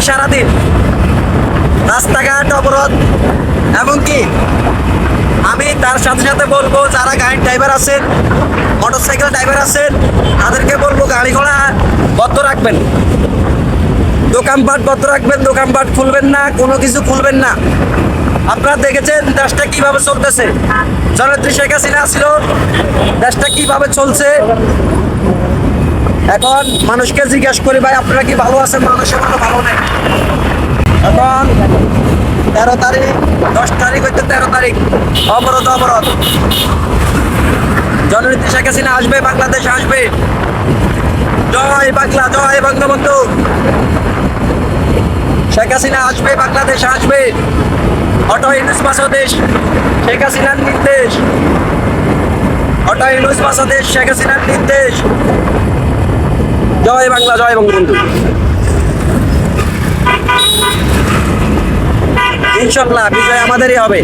সারাদিন রাস্তাঘাট অবরোধ। এমনকি আমি তার সাথে সাথে বলবো যারা গাড়ির ড্রাইভার আছেন, মোটরসাইকেল ড্রাইভার আছেন, তাদেরকে বলবো গাড়ি ঘোড়া বন্ধ রাখবেন, দোকানপাট বন্ধ রাখবেন, দোকানপাট খুলবেন না, কোনো কিছু খুলবেন না। আপনারা দেখেছেন দেশটা কিভাবে চলতেছে। জননেত্রী শেখ হাসিনা ছিল, দেশটা কিভাবে চলছে। এখন মানুষকে জিজ্ঞাসা করি, ভাই আপনারা কি ভালো আছেন? মানুষের মতো ভালো নেই। এখন 13 তারিখ, 10 তারিখ হইতে 13 তারিখ অবরোধ অবরোধ। জননেত্রী শেখ হাসিনা আসবে, বাংলাদেশে আসবে। জয় বাংলা, জয় বঙ্গবন্ধু। শেখ হাসিনা আসবে, বাংলাদেশ আসবে। অটো ইউনুস বাংলাদেশ, শেখ হাসিনার নির্দেশ। অটো ইউনুস বাংলাদেশ, শেখ হাসিনার নির্দেশ। জয় বাংলা, জয় বঙ্গবন্ধু। ইনশাল্লাহ বিজয় আমাদেরই হবে।